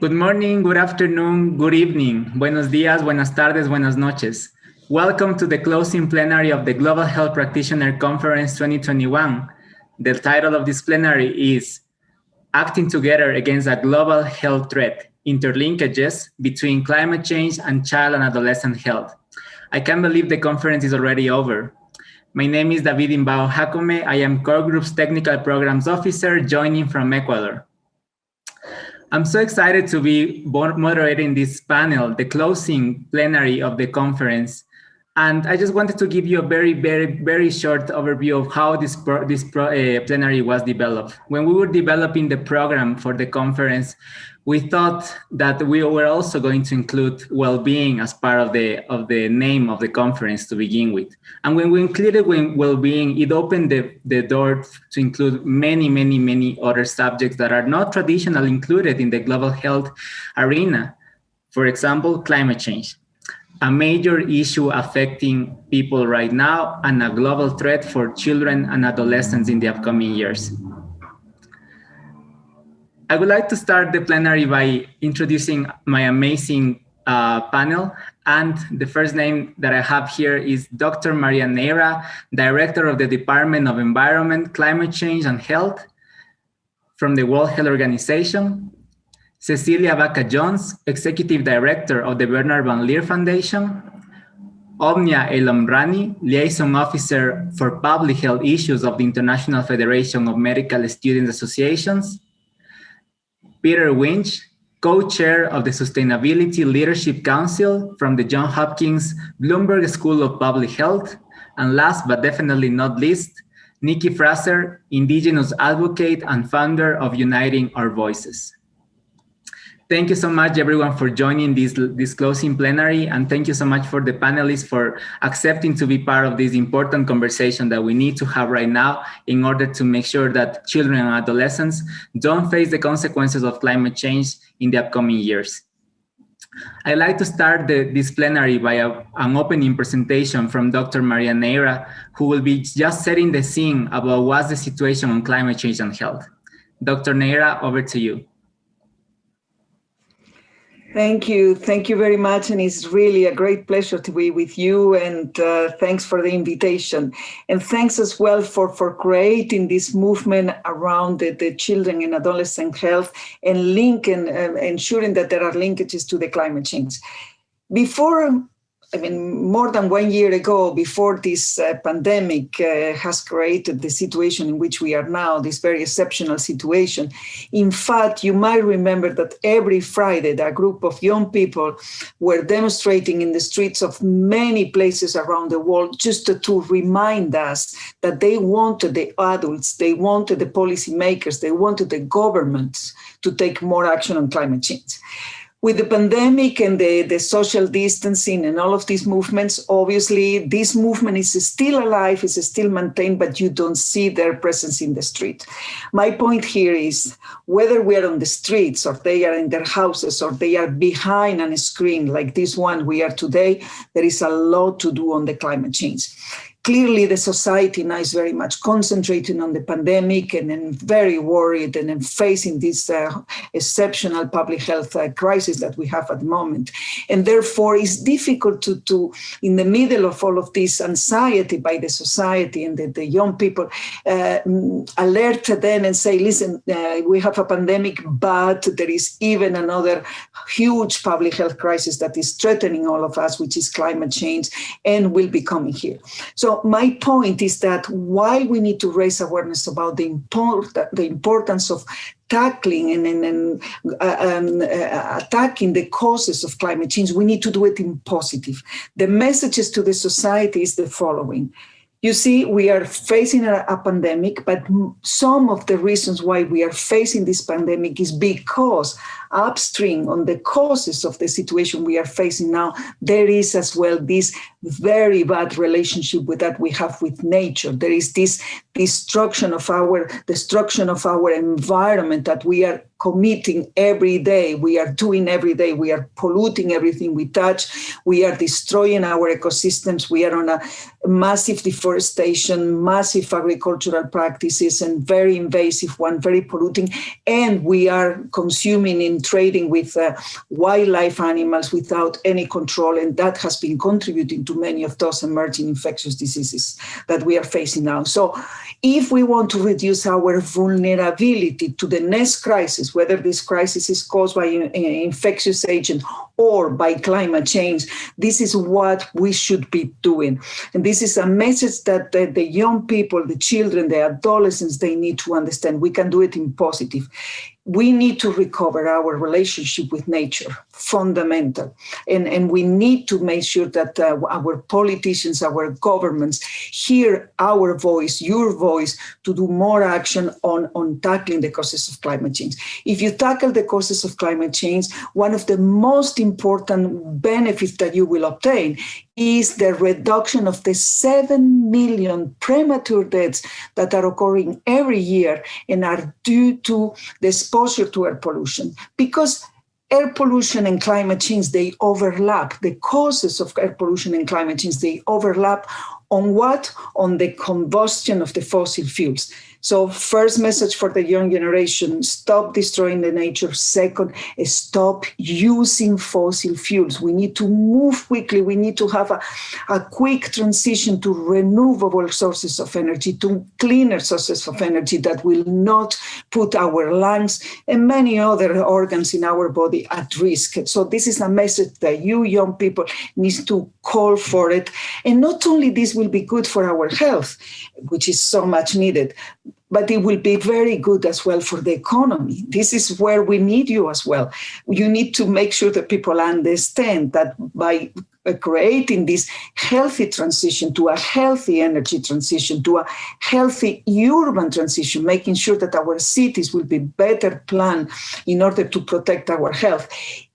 Good morning, good afternoon, good evening. Buenos días, buenas tardes, buenas noches. Welcome to the closing plenary of the Global Health Practitioner Conference 2021. The title of this plenary is Acting Together Against a Global Health Threat, Interlinkages Between Climate Change and Child and Adolescent Health. I can't believe the conference is already over. My name is David Imbao Jacome. I am Core Group's Technical Programs Officer, joining from Ecuador. I'm so excited to be moderating this panel, the closing plenary of the conference. And I just wanted to give you a very short overview of how this plenary was developed. When we were developing the program for the conference, we thought that we were also going to include well-being as part of the name of the conference to begin with. And when we included well-being, it opened the door to include many other subjects that are not traditionally included in the global health arena. For example, climate change, a major issue affecting people right now and a global threat for children and adolescents in the upcoming years. I would like to start the plenary by introducing my amazing panel. And the first name that I have here is Dr. Maria Neira, Director of the Department of Environment, Climate Change and Health from the World Health Organization. Cecilia Vaca-Jones, Executive Director of the Bernard Van Leer Foundation. Omnia El-Omrani, Liaison Officer for Public Health Issues of the International Federation of Medical Students Associations. Peter Winch, Co-Chair of the Sustainability Leadership Council from the Johns Hopkins Bloomberg School of Public Health. And last but definitely not least, Nikki Fraser, Indigenous Advocate and founder of Uniting Our Voices. Thank you so much, everyone, for joining this closing plenary, and thank you so much for the panelists for accepting to be part of this important conversation that we need to have right now in order to make sure that children and adolescents don't face the consequences of climate change in the upcoming years. I'd like to start this plenary by an opening presentation from Dr. Maria Neira, who will be just setting the scene about what's the situation on climate change and health. Dr. Neira, over to you. Thank you very much, and it's really a great pleasure to be with you, and thanks for the invitation. And thanks as well for creating this movement around the children and adolescent health and ensuring that there are linkages to the climate change. More than 1 year ago, before this pandemic has created the situation in which we are now, this very exceptional situation. In fact, you might remember that every Friday, a group of young people were demonstrating in the streets of many places around the world just to remind us that they wanted the adults, they wanted the policymakers, they wanted the governments to take more action on climate change. With the pandemic and the social distancing and all of these movements, obviously this movement is still alive, is still maintained, but you don't see their presence in the street. My point here is whether we are on the streets or they are in their houses or they are behind on a screen like this one we are today, there is a lot to do on the climate change. Clearly, the society now is very much concentrating on the pandemic and then very worried and then facing this exceptional public health crisis that we have at the moment. And therefore, it's difficult to in the middle of all of this anxiety by the society and the young people, alert them and say, listen, we have a pandemic, but there is even another huge public health crisis that is threatening all of us, which is climate change, and will be coming here. So my point is that while we need to raise awareness about the importance of tackling and attacking the causes of climate change, we need to do it in positive. The messages to the society is the following. You see, we are facing a pandemic, but some of the reasons why we are facing this pandemic is because upstream on the causes of the situation we are facing now, there is as well this very bad relationship that we have with nature. There is this destruction of our environment that we are committing every day. We are doing every day. We are polluting everything we touch. We are destroying our ecosystems. We are on a massive deforestation, massive agricultural practices, and very invasive one, very polluting. And we are consuming and trading with wildlife animals without any control. And that has been contributing to many of those emerging infectious diseases that we are facing now. So if we want to reduce our vulnerability to the next crisis, whether this crisis is caused by an infectious agent or by climate change, this is what we should be doing. And this is a message that the young people, the children, the adolescents, they need to understand. We can do it in positive. We need to recover our relationship with nature, fundamental. And we need to make sure that our politicians, our governments hear our voice, your voice, to do more action on tackling the causes of climate change. If you tackle the causes of climate change, one of the most important benefits that you will obtain is the reduction of the 7 million premature deaths that are occurring every year and are due to the exposure to air pollution. Because air pollution and climate change, they overlap. The causes of air pollution and climate change, they overlap on what? On the combustion of the fossil fuels. So first message for the young generation, stop destroying the nature. Second, stop using fossil fuels. We need to move quickly. We need to have a quick transition to renewable sources of energy, to cleaner sources of energy that will not put our lungs and many other organs in our body at risk. So this is a message that you young people need to call for it. And not only this will be good for our health, which is so much needed, but it will be very good as well for the economy. This is where we need you as well. You need to make sure that people understand that by creating this healthy transition to a healthy energy transition, to a healthy urban transition, making sure that our cities will be better planned in order to protect our health.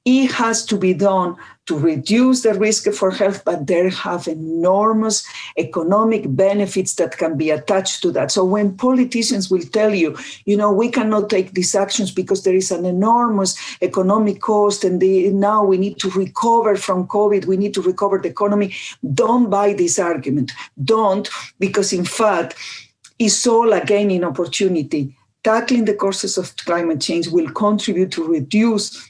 It has to be done to reduce the risk for health, but there have enormous economic benefits that can be attached to that. So when politicians will tell you, we cannot take these actions because there is an enormous economic cost and now we need to recover from COVID, we need to recover the economy, don't buy this argument. Don't, because in fact, it's all a gaining opportunity. Tackling the causes of climate change will contribute to reduce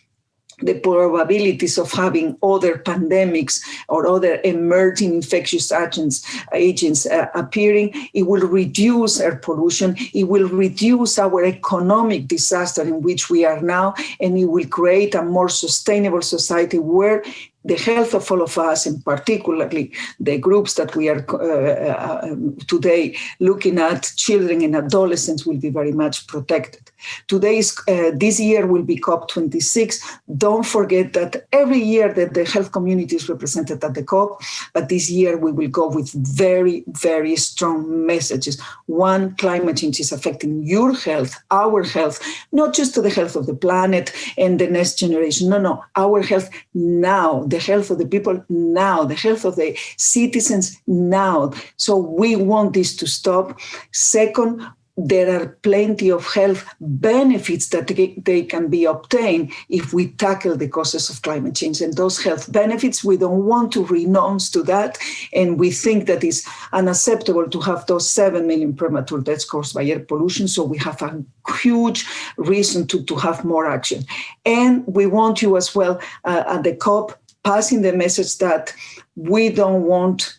the probabilities of having other pandemics or other emerging infectious agents appearing. It will reduce air pollution. It will reduce our economic disaster in which we are now, and it will create a more sustainable society where the health of all of us, and particularly the groups that we are today looking at, children and adolescents, will be very much protected. This year will be COP26. Don't forget that every year that the health community is represented at the COP, but this year we will go with very, very strong messages. One, climate change is affecting your health, our health, not just to the health of the planet and the next generation. No, our health now, the health of the people now, the health of the citizens now. So we want this to stop. Second, there are plenty of health benefits that they can be obtained if we tackle the causes of climate change. And those health benefits, we don't want to renounce to that. And we think that it's unacceptable to have those 7 million premature deaths caused by air pollution. So we have a huge reason to have more action. And we want you as well at the COP passing the message that we don't want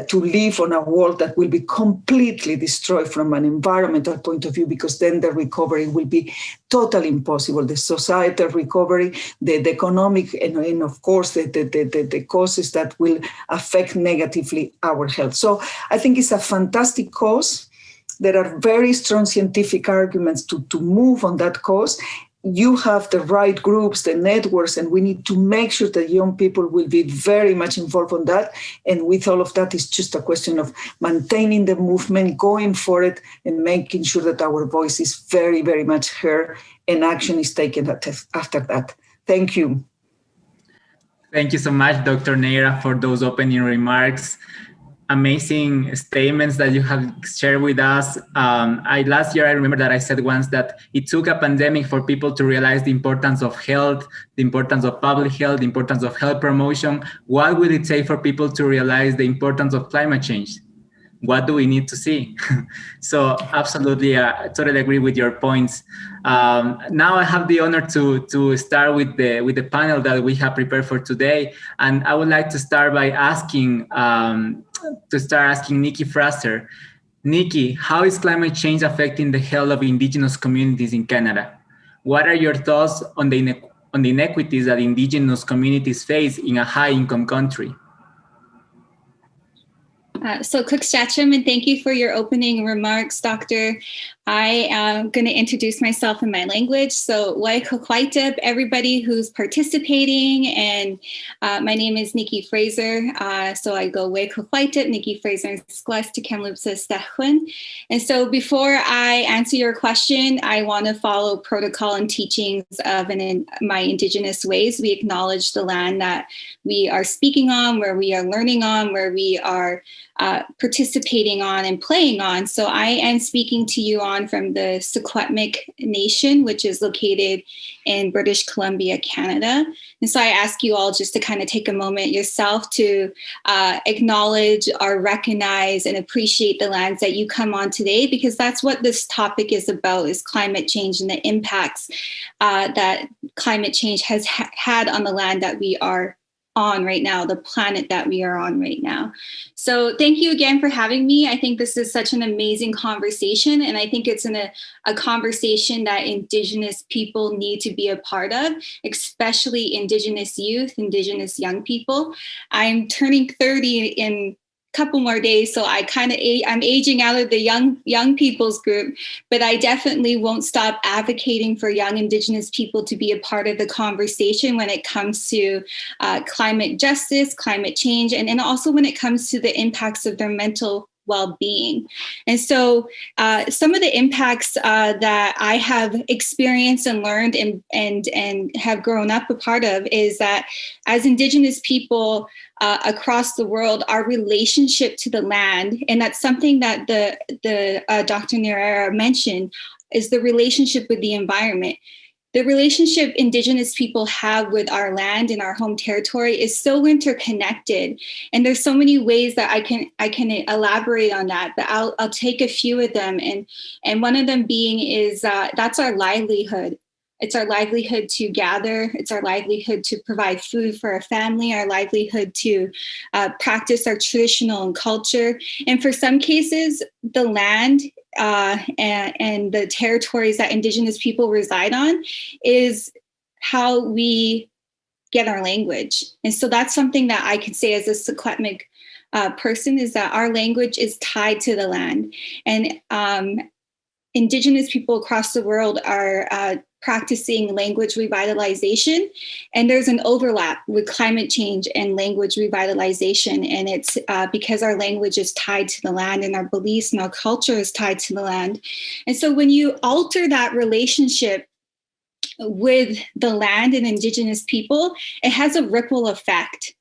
to live on a world that will be completely destroyed from an environmental point of view, because then the recovery will be totally impossible. The societal recovery, the economic, and of course, the causes that will affect negatively our health. So I think it's a fantastic cause. There are very strong scientific arguments to move on that cause. You have the right groups, the networks, and we need to make sure that young people will be very much involved on that. And with all of that, it's just a question of maintaining the movement, going for it, and making sure that our voice is very, very much heard and action is taken after that. Thank you. Thank you so much, Dr. Neira, for those opening remarks. amazing statements that you have shared with us. Last year, I remember that I said once that it took a pandemic for people to realize the importance of health, the importance of public health, the importance of health promotion. What will it take for people to realize the importance of climate change? What do we need to see? So absolutely, I totally agree with your points. Now I have the honor to start with the panel that we have prepared for today, and I would like to start by asking Nikki Fraser. Nikki, how is climate change affecting the health of Indigenous communities in Canada? What are your thoughts on the inequities that Indigenous communities face in a high-income country? So Cookstacham, and thank you for your opening remarks, Doctor. I am going to introduce myself in my language. So Waikokwaitip, everybody who's participating, and my name is Nikki Fraser. So I go Waikokwaitip, Nikki Fraser, Skles to Kamloops Stechwin. And so before I answer your question, I want to follow protocol and teachings of my Indigenous ways. We acknowledge the land that we are speaking on, where we are learning on, where we are participating on and playing on. So I am speaking to you on from the Secwepemc Nation, which is located in British Columbia, Canada. And so I ask you all just to kind of take a moment yourself to acknowledge or recognize and appreciate the lands that you come on today, because that's what this topic is about, is climate change and the impacts that climate change has had on the land that we are on right now, the planet that we are on right now. So thank you again for having me. I think this is such an amazing conversation, and I think it's a conversation that Indigenous people need to be a part of, especially Indigenous youth, Indigenous young people. I'm turning 30 in couple more days, so I'm aging out of the young people's group, but I definitely won't stop advocating for young Indigenous people to be a part of the conversation when it comes to climate justice, climate change, and also when it comes to the impacts of their mental well-being. And so some of the impacts that I have experienced and learned and have grown up a part of is that as Indigenous people across the world, our relationship to the land, and that's something that the Dr. Nerera mentioned, is the relationship with the environment. The relationship Indigenous people have with our land and our home territory is so interconnected, and there's so many ways that I can elaborate on that. But I'll take a few of them, and one of them being is that's our livelihood. It's our livelihood to gather. It's our livelihood to provide food for our family, our livelihood to practice our traditional and culture. And for some cases, the land and the territories that Indigenous people reside on is how we get our language. And so that's something that I can say as a Secwepemc person, is that our language is tied to the land. And Indigenous people across the world are practicing language revitalization, and there's an overlap with climate change and language revitalization, and it's because our language is tied to the land, and our beliefs and our culture is tied to the land. And so when you alter that relationship with the land and Indigenous people, it has a ripple effect.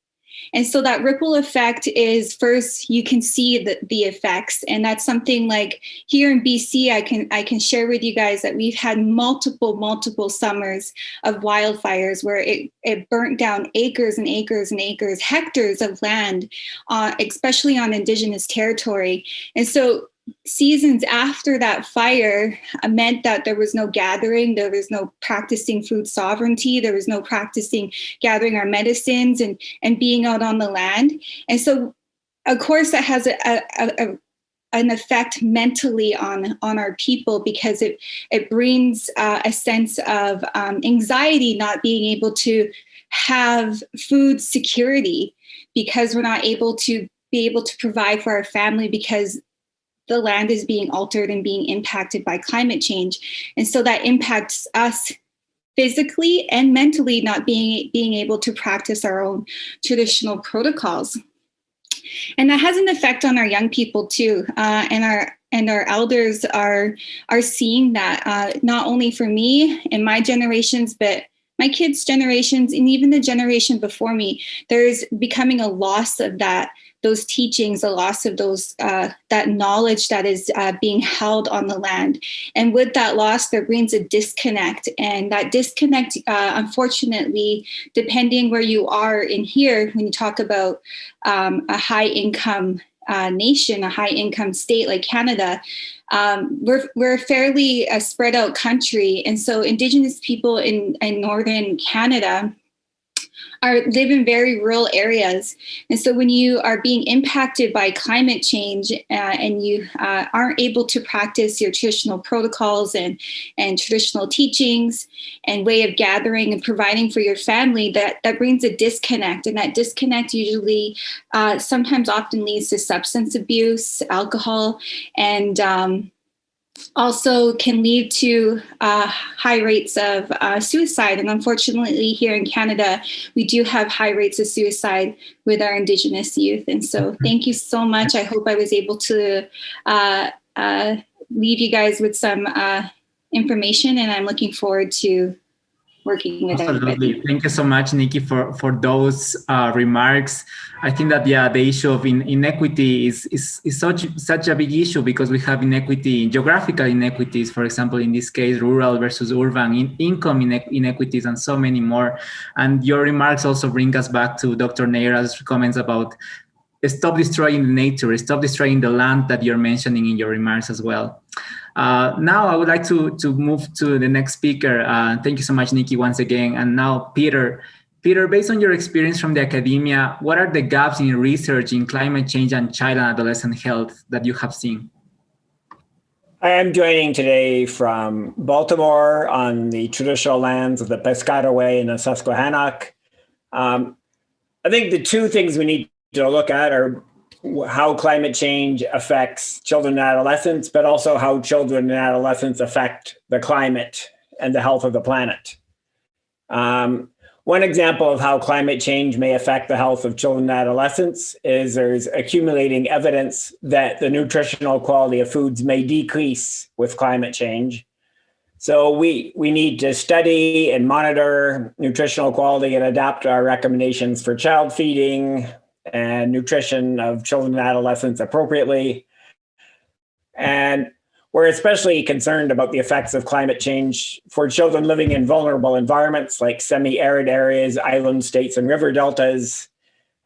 And so that ripple effect is, first, you can see the effects. And that's something like here in BC, I can share with you guys that we've had multiple summers of wildfires where it burnt down acres and acres and acres, hectares of land, especially on Indigenous territory. And so seasons after that fire meant that there was no gathering, there was no practicing food sovereignty, there was no practicing gathering our medicines and being out on the land. And so, of course, that has an effect mentally on our people, because it brings a sense of anxiety, not being able to have food security because we're not able to provide for our family, because the land is being altered and being impacted by climate change. And so that impacts us physically and mentally, not being able to practice our own traditional protocols. And that has an effect on our young people too. And our elders are seeing that, not only for me and my generations, but my kids' generations, and even the generation before me. There's becoming a loss of that those teachings, the loss of those that knowledge that is being held on the land. And with that loss, there brings a disconnect. And that disconnect, unfortunately, depending where you are in here, when you talk about a high income nation, a high income state like Canada, we're a fairly spread out country. And so Indigenous people in Northern Canada live in very rural areas. And so when you are being impacted by climate change and you aren't able to practice your traditional protocols and traditional teachings and way of gathering and providing for your family, that brings a disconnect. And that disconnect usually sometimes often leads to substance abuse, alcohol, and also can lead to high rates of suicide. And unfortunately, here in Canada, we do have high rates of suicide with our Indigenous youth. And so thank you so much. I hope I was able to leave you guys with some information, and I'm looking forward to working with everybody. Absolutely. Thank you so much, Nikki, for those remarks. I think that, yeah, the issue of inequity is such a big issue, because we have inequity, geographical inequities, for example, in this case, rural versus urban, income inequities, and so many more. And your remarks also bring us back to Dr. Neira's comments about stop destroying nature, stop destroying the land that you're mentioning in your remarks as well. Now I would like to move to the next speaker. Thank you so much, Nikki, once again. And now, Peter. Peter, based on your experience from the academia, what are the gaps in research in climate change and child and adolescent health that you have seen? I am joining today from Baltimore on the traditional lands of the Piscataway and the Susquehannock. I think the two things we need to look at are how climate change affects children and adolescents, but also how children and adolescents affect the climate and the health of the planet. One example of how climate change may affect the health of children and adolescents is there's accumulating evidence that the nutritional quality of foods may decrease with climate change. So we need to study and monitor nutritional quality and adapt our recommendations for child feeding and nutrition of children and adolescents appropriately. And we're especially concerned about the effects of climate change for children living in vulnerable environments like semi-arid areas, island states, and river deltas.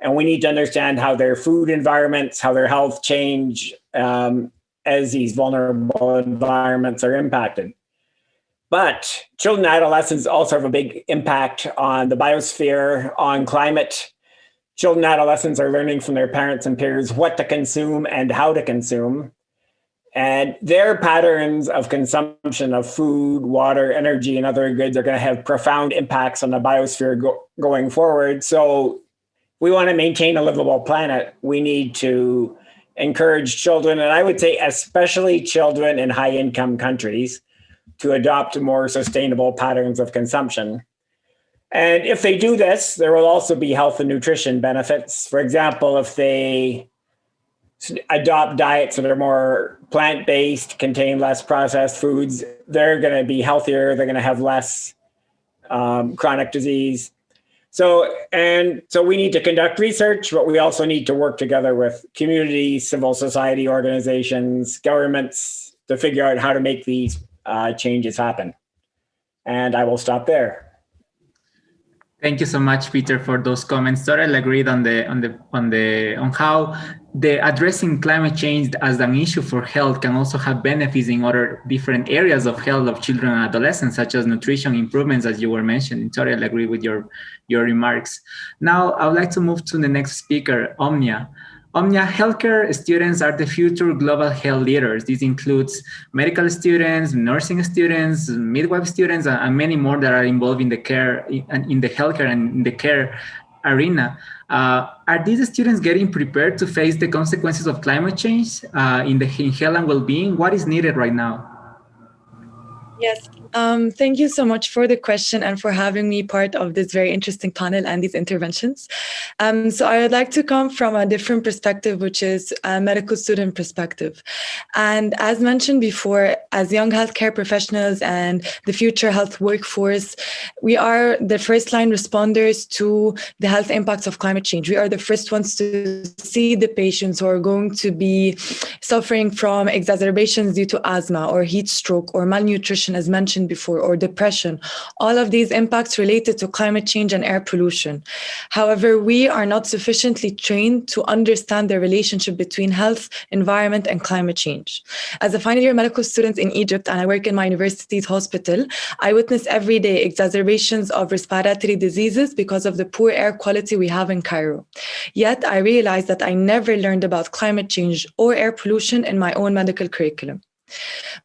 And we need to understand how their food environments, how their health change as these vulnerable environments are impacted. But children and adolescents also have a big impact on the biosphere, on climate. Children and adolescents are learning from their parents and peers what to consume and how to consume. And their patterns of consumption of food, water, energy, and other goods are going to have profound impacts on the biosphere going forward. So we want to maintain a livable planet. We need to encourage children, and I would say especially children in high-income countries, to adopt more sustainable patterns of consumption. And if they do this, there will also be health and nutrition benefits. For example, if they adopt diets that are more plant-based, contain less processed foods, they're going to be healthier, they're going to have less chronic disease. So we need to conduct research, but we also need to work together with community, civil society organizations, governments to figure out how to make these changes happen. And I will stop there. Thank you so much, Peter, for those comments. Totally agreed on how the addressing climate change as an issue for health can also have benefits in other different areas of health of children and adolescents, such as nutrition improvements, as you were mentioning. Totally agree with your remarks. Now, I would like to move to the next speaker, Omnia. Omnia, healthcare students are the future global health leaders. This includes medical students, nursing students, midwife students, and many more that are involved in the care, in the healthcare and in the care arena. Are these students getting prepared to face the consequences of climate change in health and well-being? What is needed right now? Yes. Thank you so much for the question and for having me part of this very interesting panel and these interventions. So I would like to come from a different perspective, which is a medical student perspective. And as mentioned before, as young healthcare professionals and the future health workforce, we are the first line responders to the health impacts of climate change. We are the first ones to see the patients who are going to be suffering from exacerbations due to asthma or heat stroke or malnutrition, as mentioned before, or depression. All of these impacts related to climate change and air pollution. However, we are not sufficiently trained to understand the relationship between health, environment, and climate change. As a final year medical student in Egypt, and I work in my university's hospital, I witness every day exacerbations of respiratory diseases because of the poor air quality we have in Cairo. Yet I realized that I never learned about climate change or air pollution in my own medical curriculum.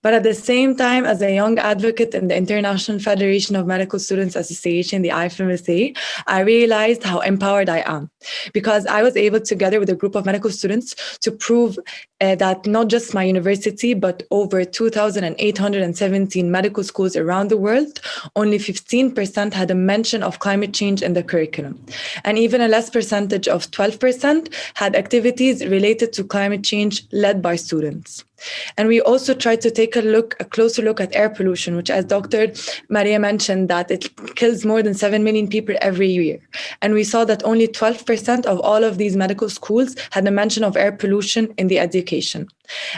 But at the same time, as a young advocate in the International Federation of Medical Students Association, the IFMSA, I realized how empowered I am because I was able, together with a group of medical students, to prove that not just my university, but over 2,817 medical schools around the world, only 15% had a mention of climate change in the curriculum. And even a less percentage of 12% had activities related to climate change led by students. And we also tried to take a closer look at air pollution, which, as Dr. Maria mentioned, that it kills more than 7 million people every year. And we saw that only 12% of all of these medical schools had a mention of air pollution in the education.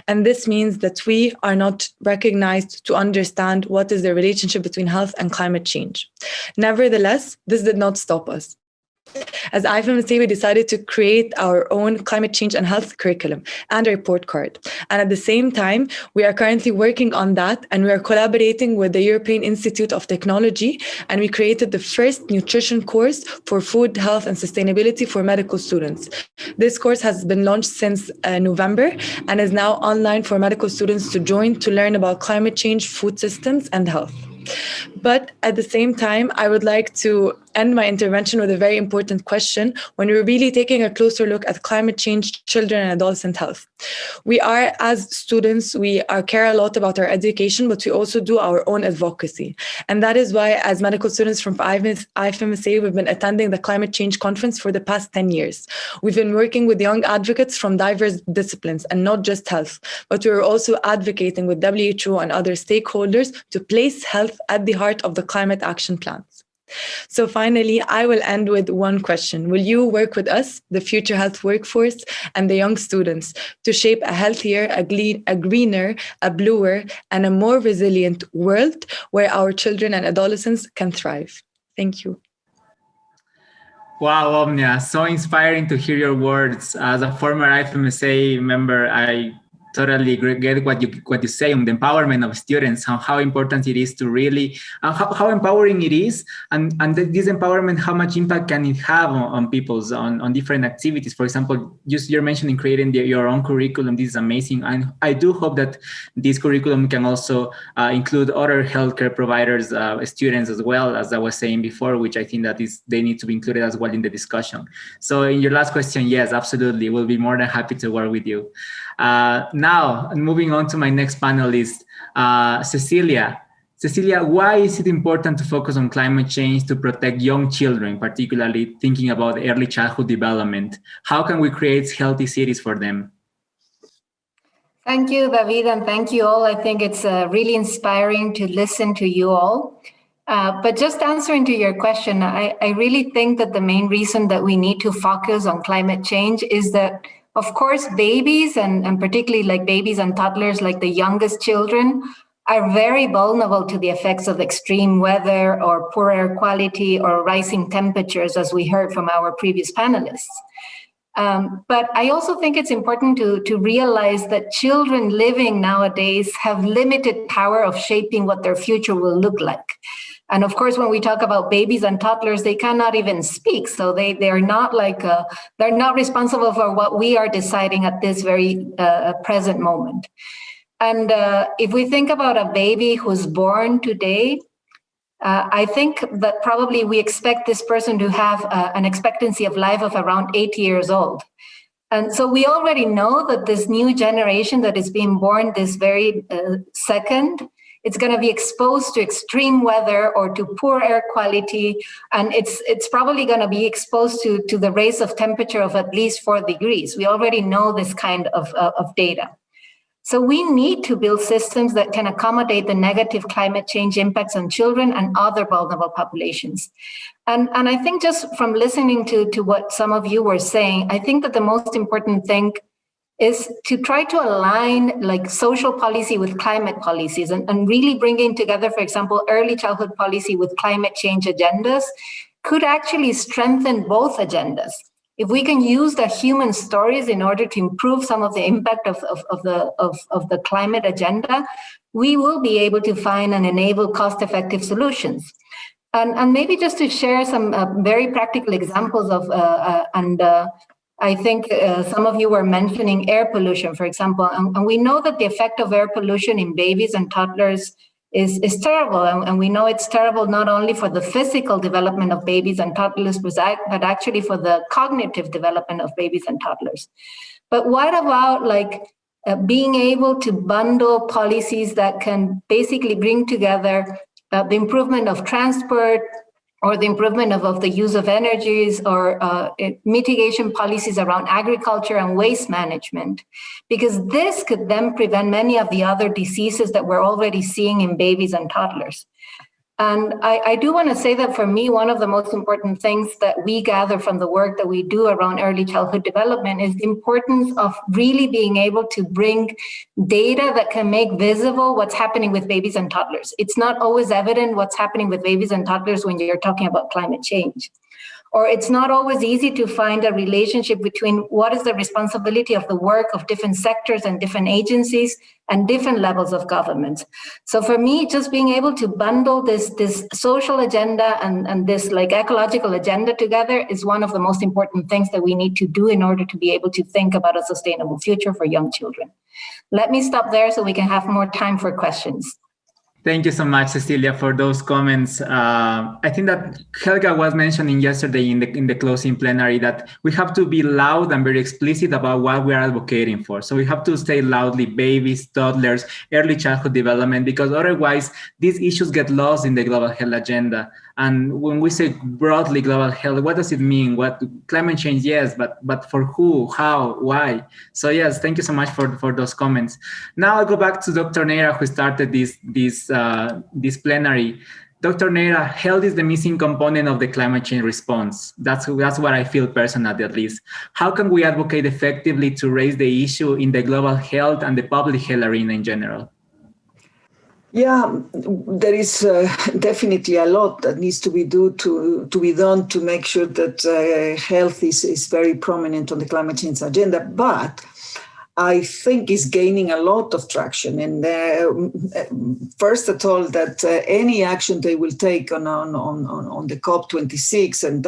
And this means that we are not recognized to understand what is the relationship between health and climate change. Nevertheless, this did not stop us. As IFMSA, we decided to create our own climate change and health curriculum and a report card. And at the same time, we are currently working on that, and we are collaborating with the European Institute of Technology, and we created the first nutrition course for food, health, and sustainability for medical students. This course has been launched since November and is now online for medical students to join to learn about climate change, food systems, and health. But at the same time, I would like to end my intervention with a very important question when we're really taking a closer look at climate change, children and adolescent health. We are, as students, we care a lot about our education, but we also do our own advocacy. And that is why, as medical students from IFMSA, we've been attending the climate change conference for the past 10 years. We've been working with young advocates from diverse disciplines and not just health, but we're also advocating with WHO and other stakeholders to place health at the heart of the climate action plans. So finally, I will end with one question. Will you work with us, the future health workforce, and the young students to shape a healthier, a greener, a bluer, and a more resilient world where our children and adolescents can thrive? Thank you. Wow, Omnia, so inspiring to hear your words. As a former IFMSA member, I totally get what you say on the empowerment of students, how important it is to really, how empowering it is, and this empowerment, how much impact can it have on people's, on different activities. For example, you're mentioning creating your own curriculum. This is amazing. And I do hope that this curriculum can also include other healthcare providers, students as well, as I was saying before, which I think that they need to be included as well in the discussion. So in your last question, yes, absolutely. We'll be more than happy to work with you. Now, moving on to my next panelist, Cecilia. Cecilia, why is it important to focus on climate change to protect young children, particularly thinking about early childhood development? How can we create healthy cities for them? Thank you, David, and thank you all. I think it's really inspiring to listen to you all. But just answering to your question, I really think that the main reason that we need to focus on climate change is that, of course, babies and particularly like babies and toddlers, like the youngest children, are very vulnerable to the effects of extreme weather or poor air quality or rising temperatures, as we heard from our previous panelists. But I also think it's important to realize that children living nowadays have limited power of shaping what their future will look like. And of course, when we talk about babies and toddlers, they cannot even speak. So they're not like, they're not responsible for what we are deciding at this very present moment. And if we think about a baby who's born today, I think that probably we expect this person to have an expectancy of life of around 8 years old. And so we already know that this new generation that is being born this very second it's going to be exposed to extreme weather or to poor air quality, and it's probably going to be exposed to the raise of temperature of at least 4 degrees. We already know this kind of data. So we need to build systems that can accommodate the negative climate change impacts on children and other vulnerable populations. And I think just from listening to what some of you were saying, I think that the most important thing is to try to align like social policy with climate policies and really bringing together, for example, early childhood policy with climate change agendas could actually strengthen both agendas. If we can use the human stories in order to improve some of the impact of the climate agenda, we will be able to find and enable cost-effective solutions. And maybe just to share some very practical examples of, I think some of you were mentioning air pollution, for example, and we know that the effect of air pollution in babies and toddlers is terrible. And we know it's terrible not only for the physical development of babies and toddlers, but actually for the cognitive development of babies and toddlers. But what about like being able to bundle policies that can basically bring together the improvement of transport, or the improvement of the use of energies, or mitigation policies around agriculture and waste management, because this could then prevent many of the other diseases that we're already seeing in babies and toddlers. And I do want to say that for me, one of the most important things that we gather from the work that we do around early childhood development is the importance of really being able to bring data that can make visible what's happening with babies and toddlers. It's not always evident what's happening with babies and toddlers when you're talking about climate change. Or it's not always easy to find a relationship between what is the responsibility of the work of different sectors and different agencies and different levels of government. So for me, just being able to bundle this social agenda and this like ecological agenda together is one of the most important things that we need to do in order to be able to think about a sustainable future for young children. Let me stop there so we can have more time for questions. Thank you so much, Cecilia, for those comments. I think that Helga was mentioning yesterday in the closing plenary that we have to be loud and very explicit about what we are advocating for. So we have to say loudly babies, toddlers, early childhood development, because otherwise these issues get lost in the global health agenda. And when we say broadly global health, what does it mean? What climate change? Yes, but for who, how, why? So yes, thank you so much for those comments. Now I'll go back to Dr. Neira, who started this plenary. Dr. Neira, health is the missing component of the climate change response. That's what I feel personally, at least. How can we advocate effectively to raise the issue in the global health and the public health arena in general? Yeah, there is definitely a lot that needs to be done to make sure that health is very prominent on the climate change agenda. But I think is gaining a lot of traction. And first of all, that any action they will take on the COP26 and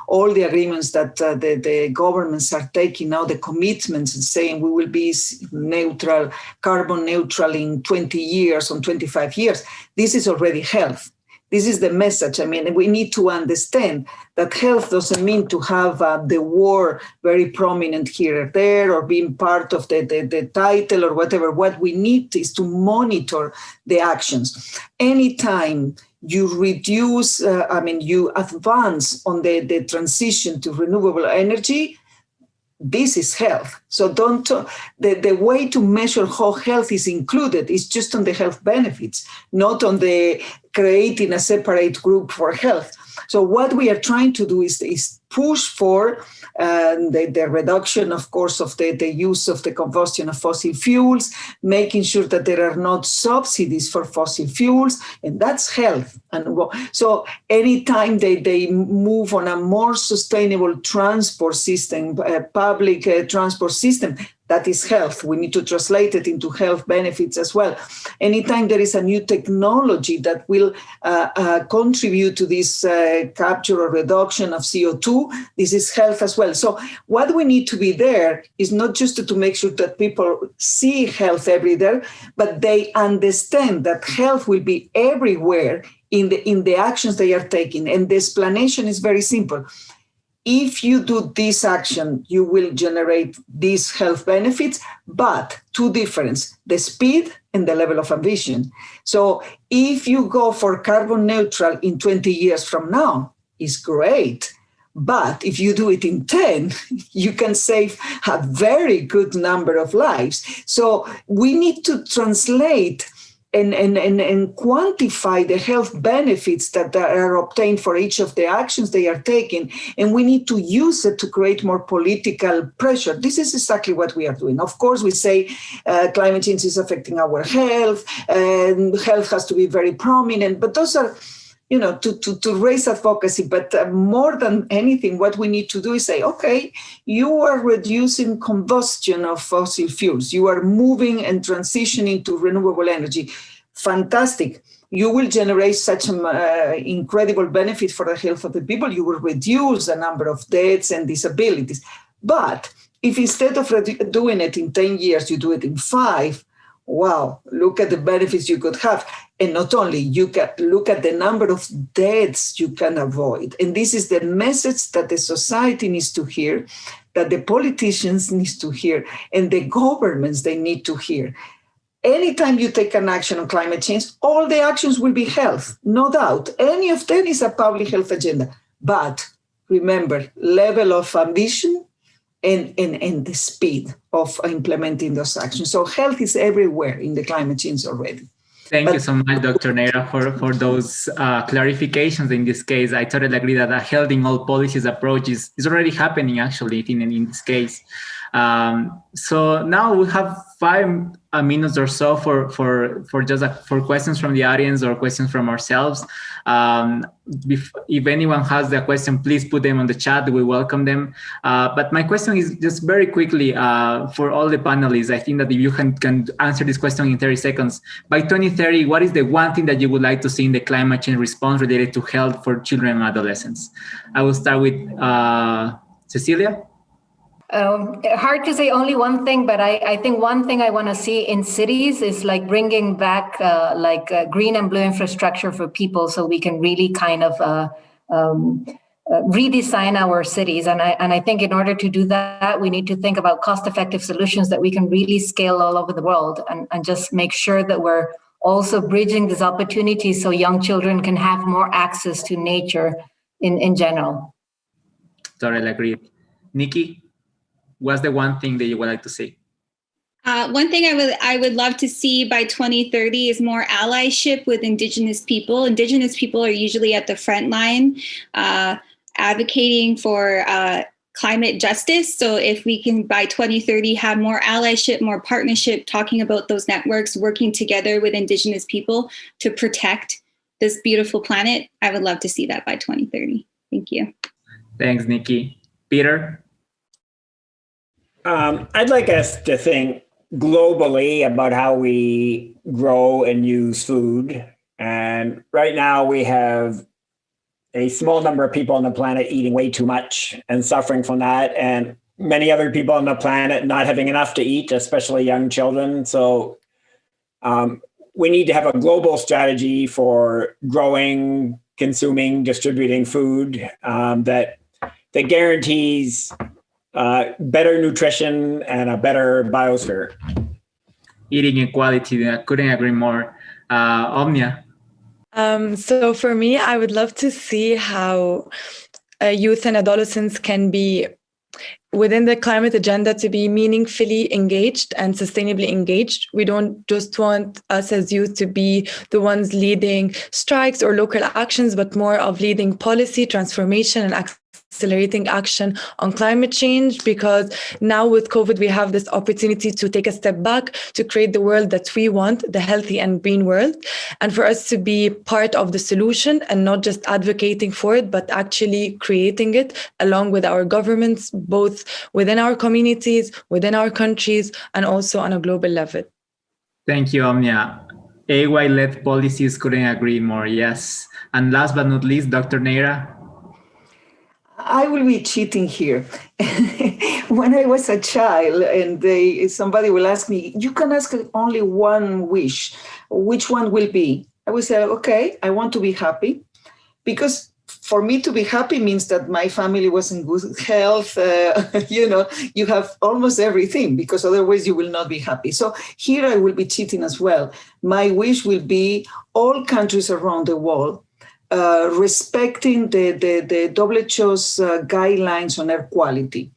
all the agreements that the governments are taking now, the commitments and saying we will be neutral, carbon neutral in 20 years, on 25 years, this is already health. This is the message. I mean, we need to understand that health doesn't mean to have the war very prominent here or there, or being part of the title or whatever. What we need is to monitor the actions. Anytime you reduce, you advance on the transition to renewable energy, this is health. So the way to measure how health is included is just on the health benefits, not on the creating a separate group for health. So what we are trying to do is push for the reduction, of course, of the use of the combustion of fossil fuels, making sure that there are not subsidies for fossil fuels, and that's health. And so anytime they move on a more sustainable transport system, public transport system, that is health. We need to translate it into health benefits as well. Anytime there is a new technology that will contribute to this capture or reduction of CO2, this is health as well. So what we need to be there is not just to make sure that people see health everywhere, but they understand that health will be everywhere in the actions they are taking. And the explanation is very simple. if you do this action, you will generate these health benefits, but two differences, the speed and the level of ambition. So if you go for carbon neutral in 20 years from now, it's great. But if you do it in 10, you can save a very good number of lives. So we need to translate and quantify the health benefits that are obtained for each of the actions they are taking. And we need to use it to create more political pressure. This is exactly what we are doing. Of course, we say climate change is affecting our health, and health has to be very prominent, but those are, to raise advocacy. But more than anything, what we need to do is say, okay, you are reducing combustion of fossil fuels. You are moving and transitioning to renewable energy. Fantastic. You will generate such an incredible benefit for the health of the people. You will reduce the number of deaths and disabilities. But if instead of doing it in 10 years, you do it in 5, wow, look at the benefits you could have. And not only, you can look at the number of deaths you can avoid. And this is the message that the society needs to hear, that the politicians need to hear, and the governments, they need to hear. Anytime you take an action on climate change, all the actions will be health, no doubt. Any of them is a public health agenda. But remember, level of ambition and the speed of implementing those actions. So health is everywhere in the climate change already. Thank you so much, Dr. Neira, for those clarifications. In this case, I totally agree that a health in all policies approach is already happening, actually, in this case. So now we have 5 minutes or so for questions from the audience or questions from ourselves. If anyone has a question, please put them on the chat. We welcome them. But my question is just very quickly for all the panelists. I think that if you can answer this question in 30 seconds. By 2030, what is the one thing that you would like to see in the climate change response related to health for children and adolescents? I will start with Cecilia. Hard to say only one thing, but I think one thing I want to see in cities is like bringing back green and blue infrastructure for people, so we can really kind of redesign our cities. And I think in order to do that, we need to think about cost-effective solutions that we can really scale all over the world, and just make sure that we're also bridging these opportunities so young children can have more access to nature in general. Totally agree. Nikki? What's the one thing that you would like to see? One thing I would love to see by 2030 is more allyship with Indigenous people. Indigenous people are usually at the front line advocating for climate justice. So if we can, by 2030, have more allyship, more partnership, talking about those networks, working together with Indigenous people to protect this beautiful planet, I would love to see that by 2030. Thank you. Thanks, Nikki. Peter? I'd like us to think globally about how we grow and use food. And right now we have a small number of people on the planet eating way too much and suffering from that, and many other people on the planet not having enough to eat, especially young children. So we need to have a global strategy for growing, consuming, distributing food that guarantees better nutrition and a better biosphere. Eating equality, I couldn't agree more. Omnia? So for me, I would love to see how youth and adolescents can be within the climate agenda to be meaningfully engaged and sustainably engaged. We don't just want us as youth to be the ones leading strikes or local actions, but more of leading policy transformation and accelerating action on climate change, because now with COVID, we have this opportunity to take a step back to create the world that we want, the healthy and green world, and for us to be part of the solution and not just advocating for it, but actually creating it along with our governments, both within our communities, within our countries, and also on a global level. Thank you, Omnia. AY-led policies, couldn't agree more, yes. And last but not least, Dr. Neira? I will be cheating here. When I was a child and somebody will ask me, you can ask only one wish. Which one will be? I will say, okay, I want to be happy, because for me to be happy means that my family was in good health. You have almost everything, because otherwise you will not be happy. So here I will be cheating as well. My wish will be all countries around the world respecting the WHO's guidelines on air quality.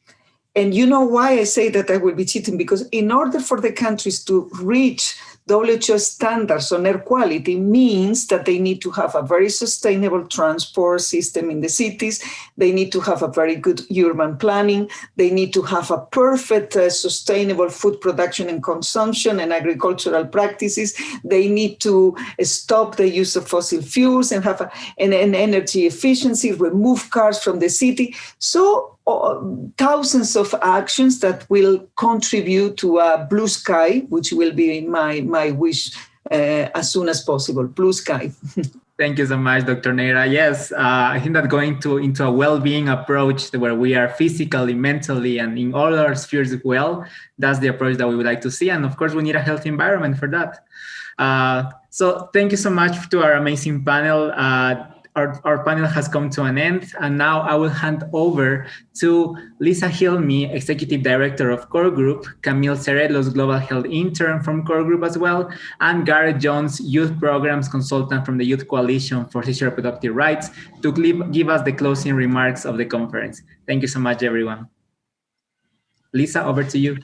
And you know why I say that I will be cheating? Because in order for the countries to reach WHO standards on air quality means that they need to have a very sustainable transport system in the cities. They need to have a very good urban planning. They need to have a perfect sustainable food production and consumption and agricultural practices. They need to stop the use of fossil fuels and have an energy efficiency, remove cars from the city. So thousands of actions that will contribute to a blue sky, which will be my wish as soon as possible. Blue sky. Thank you so much, Dr. Neira. Yes, I think that going into a well-being approach where we are physically, mentally, and in all our spheres well, that's the approach that we would like to see. And of course, we need a healthy environment for that. So thank you so much to our amazing panel. Our panel has come to an end, and now I will hand over to Lisa Hilmy, Executive Director of Core Group, Camille Cerelos, Global Health Intern from Core Group as well, and Gareth Jones, Youth Programs Consultant from the Youth Coalition for Sexual Reproductive Rights, to give us the closing remarks of the conference. Thank you so much, everyone. Lisa, over to you.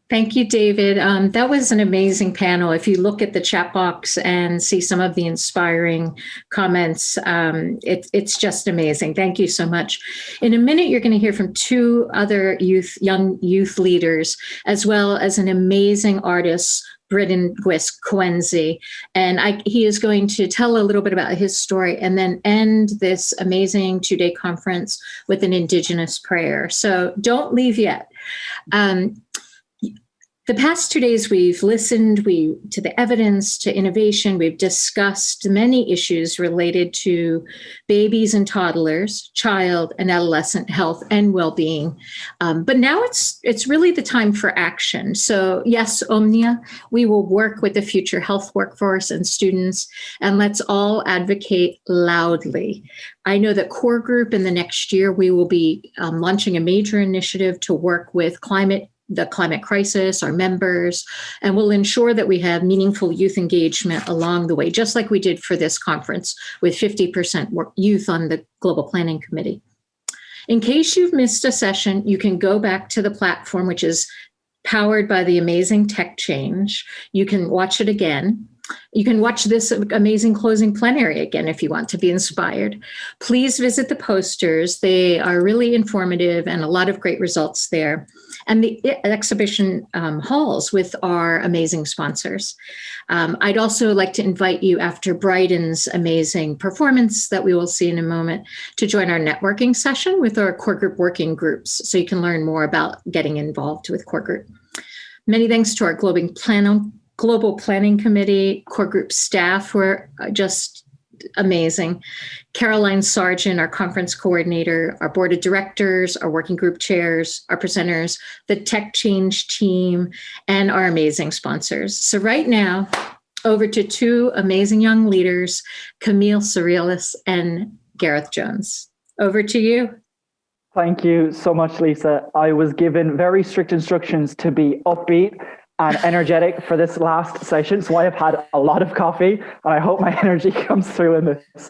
Thank you, David. That was an amazing panel. If you look at the chat box and see some of the inspiring comments, it's just amazing. Thank you so much. In a minute, you're going to hear from two other young youth leaders, as well as an amazing artist, Britton Coenzi, and he is going to tell a little bit about his story and then end this amazing 2-day conference with an Indigenous prayer. So don't leave yet. The past 2 days, we've listened to the evidence, to innovation. We've discussed many issues related to babies and toddlers, child and adolescent health and well-being. But now it's really the time for action. So yes, Omnia, we will work with the future health workforce and students, and let's all advocate loudly. I know that Core Group in the next year, we will be launching a major initiative to work with the climate crisis, our members, and we'll ensure that we have meaningful youth engagement along the way, just like we did for this conference with 50% youth on the Global Planning Committee. In case you've missed a session, you can go back to the platform, which is powered by the amazing Tech Change. You can watch it again. You can watch this amazing closing plenary again if you want to be inspired. Please visit the posters. They are really informative and a lot of great results there. And the exhibition halls with our amazing sponsors. I'd also like to invite you after Bryden's amazing performance that we will see in a moment to join our networking session with our Core Group working groups so you can learn more about getting involved with Core Group. Many thanks to our Global Planning Committee, Core Group staff who are just amazing. Caroline Sargent, our conference coordinator, our board of directors, our working group chairs, our presenters, the Tech Change team, and our amazing sponsors. So right now, over to two amazing young leaders, Camille Cerelos and Gareth Jones. Over to you. Thank you so much, Lisa. I was given very strict instructions to be upbeat and energetic for this last session, so I have had a lot of coffee, and I hope my energy comes through in this.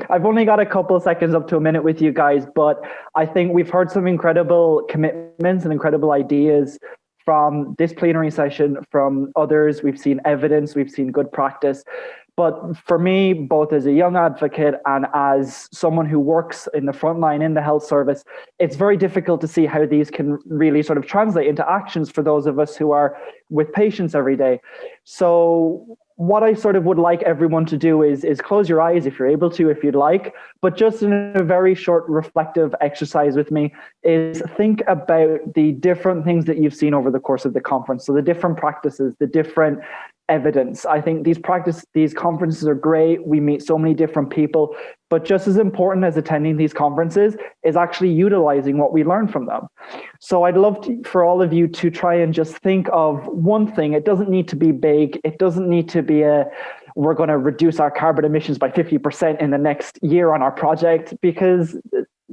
I've only got a couple of seconds up to a minute with you guys, but I think we've heard some incredible commitments and incredible ideas from this plenary session, from others. We've seen evidence, we've seen good practice. But for me, both as a young advocate and as someone who works in the front line in the health service, it's very difficult to see how these can really sort of translate into actions for those of us who are with patients every day. So what I sort of would like everyone to do is close your eyes if you're able to, if you'd like, but just in a very short reflective exercise with me is think about the different things that you've seen over the course of the conference. So the different practices, the different evidence. I think these conferences are great. We meet so many different people, but just as important as attending these conferences is actually utilizing what we learn from them. So I'd love for all of you to try and just think of one thing. It doesn't need to be big. It doesn't need to be a we're going to reduce our carbon emissions by 50% in the next year on our project, because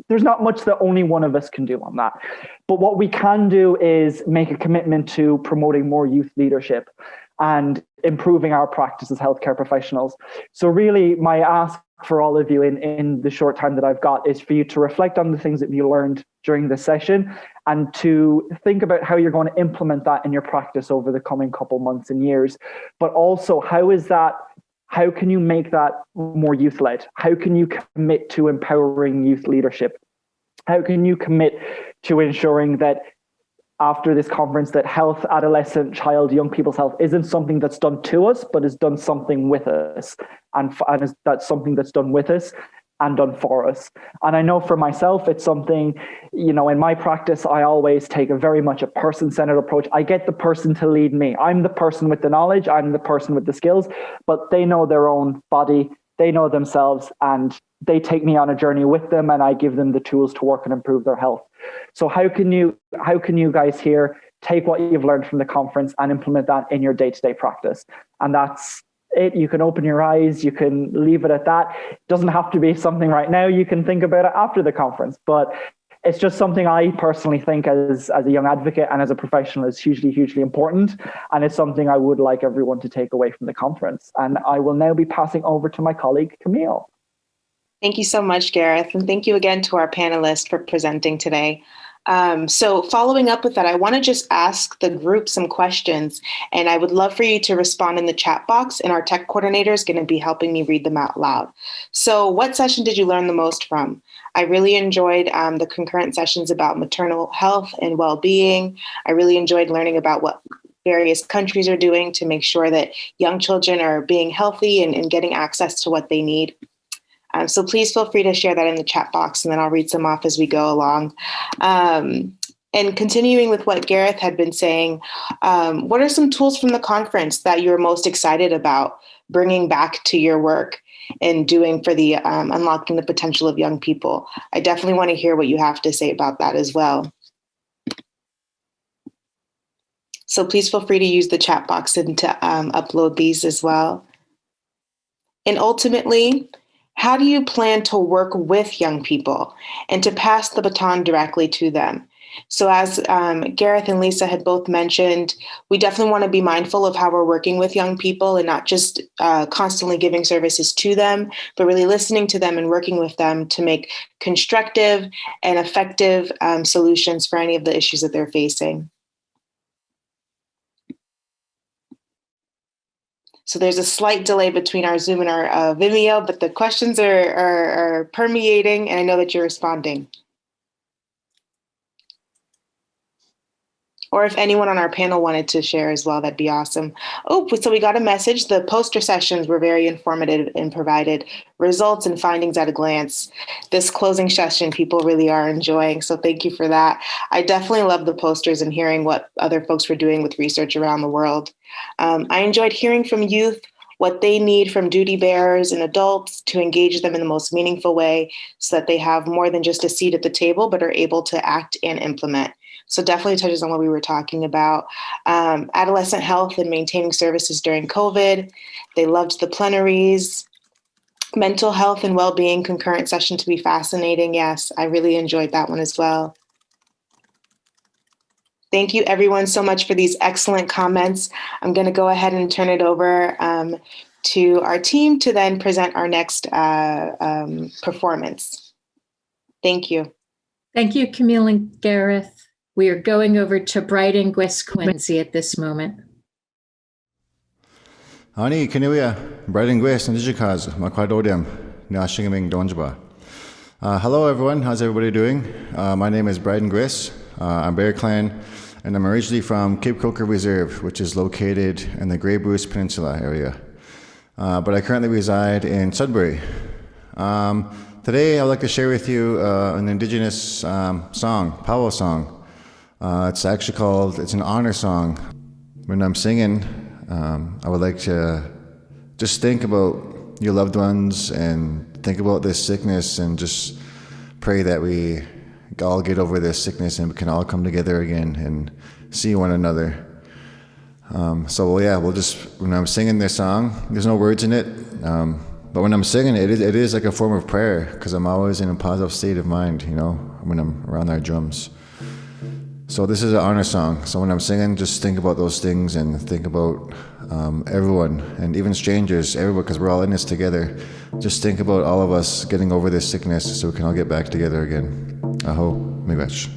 there's not much that only one of us can do on that. But what we can do is make a commitment to promoting more youth leadership and improving our practice as healthcare professionals. So really, my ask for all of you in the short time that I've got is for you to reflect on the things that you learned during this session and to think about how you're going to implement that in your practice over the coming couple months and years. But also, how can you make that more youth-led? How can you commit to empowering youth leadership? How can you commit to ensuring that after this conference, that health, adolescent, child, young people's health isn't something that's done to us, but is done something with us, and that's something that's done with us and done for us. And I know for myself, it's something, in my practice, I always take a very much a person-centered approach. I get the person to lead me. I'm the person with the knowledge, I'm the person with the skills, but they know their own body, they know themselves, and they take me on a journey with them, and I give them the tools to work and improve their health. So how can you guys here take what you've learned from the conference and implement that in your day-to-day practice? And that's it. You can open your eyes, you can leave it at that. It doesn't have to be something right now. You can think about it after the conference, but it's just something I personally think as a young advocate and as a professional is hugely, hugely important. And it's something I would like everyone to take away from the conference. And I will now be passing over to my colleague, Camille. Thank you so much, Gareth. And thank you again to our panelists for presenting today. So following up with that, I want to just ask the group some questions, and I would love for you to respond in the chat box, and our tech coordinator is going to be helping me read them out loud. So what session did you learn the most from? I really enjoyed the concurrent sessions about maternal health and well-being. I really enjoyed learning about what various countries are doing to make sure that young children are being healthy and getting access to what they need. So please feel free to share that in the chat box, and then I'll read some off as we go along. And continuing with what Gareth had been saying, what are some tools from the conference that you're most excited about bringing back to your work and doing for the unlocking the potential of young people? I definitely want to hear what you have to say about that as well. So please feel free to use the chat box and to upload these as well. And ultimately, how do you plan to work with young people and to pass the baton directly to them? So as Gareth and Lisa had both mentioned, we definitely want to be mindful of how we're working with young people and not just constantly giving services to them, but really listening to them and working with them to make constructive and effective solutions for any of the issues that they're facing. So there's a slight delay between our Zoom and our Vimeo, but the questions are permeating, and I know that you're responding. Or if anyone on our panel wanted to share as well, that'd be awesome. Oh, so we got a message. The poster sessions were very informative and provided results and findings at a glance. This closing session people really are enjoying, so thank you for that. I definitely love the posters and hearing what other folks were doing with research around the world. I enjoyed hearing from youth what they need from duty bearers and adults to engage them in the most meaningful way so that they have more than just a seat at the table, but are able to act and implement. So definitely touches on what we were talking about. Adolescent health and maintaining services during COVID. They loved the plenaries. Mental health and well-being concurrent session to be fascinating. Yes, I really enjoyed that one as well. Thank you everyone so much for these excellent comments. I'm going to go ahead and turn it over to our team to then present our next performance. Thank you. Thank you, Camille and Gareth. We are going over to Brighton Quincy at this moment. Ani Kanuya, Brighton Gwes and Digikaz, Makwadodium, Nashingaming Donjaba. Hello everyone, how's everybody doing? My name is Brighton Gwes. I'm Bear Clan, and I'm originally from Cape Coker Reserve, which is located in the Grey Bruce Peninsula area. But I currently reside in Sudbury. Today I'd like to share with you an Indigenous song, powwow song. It's actually called, it's an honor song. When I'm singing, I would like to just think about your loved ones and think about this sickness and just pray that we all get over this sickness and we can all come together again and see one another. So yeah, we'll just, when I'm singing this song, there's no words in it, but when I'm singing it is like a form of prayer, because I'm always in a positive state of mind, you know, when I'm around our drums. So this is an honor song. So when I'm singing, just think about those things and think about everyone, and even strangers, everyone, because we're all in this together. Just think about all of us getting over this sickness so we can all get back together again. Aho, miigwech.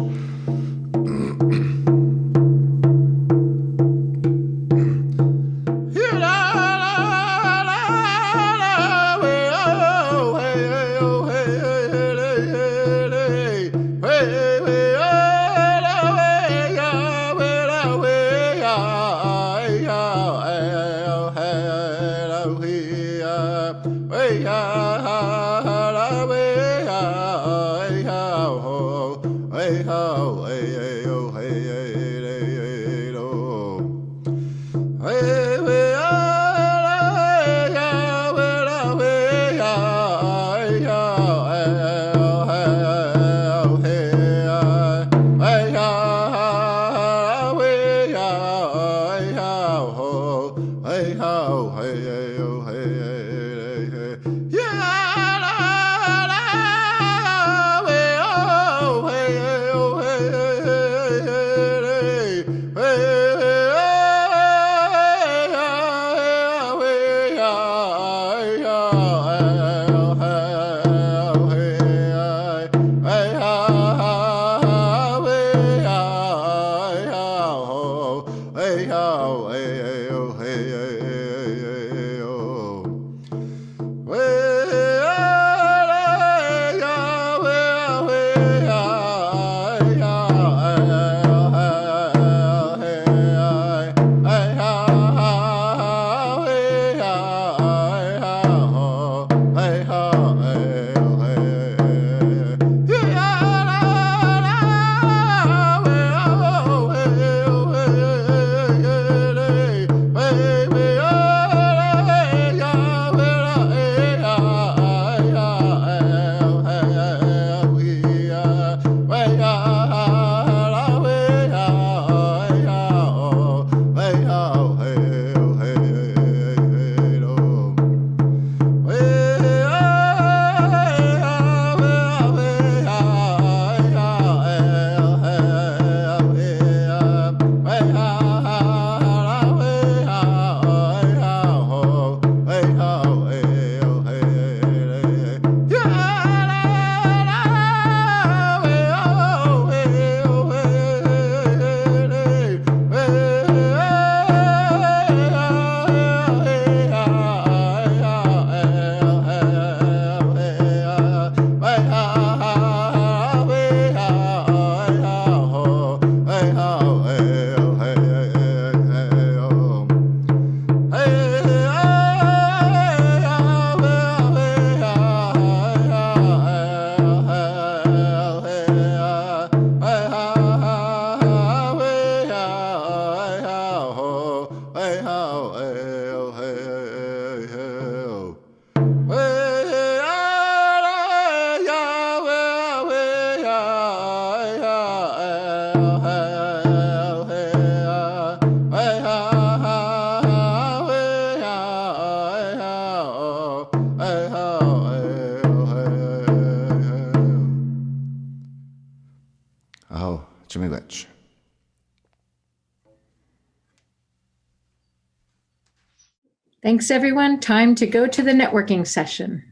Aho, miigwech. Thanks, everyone. Time to go to the networking session.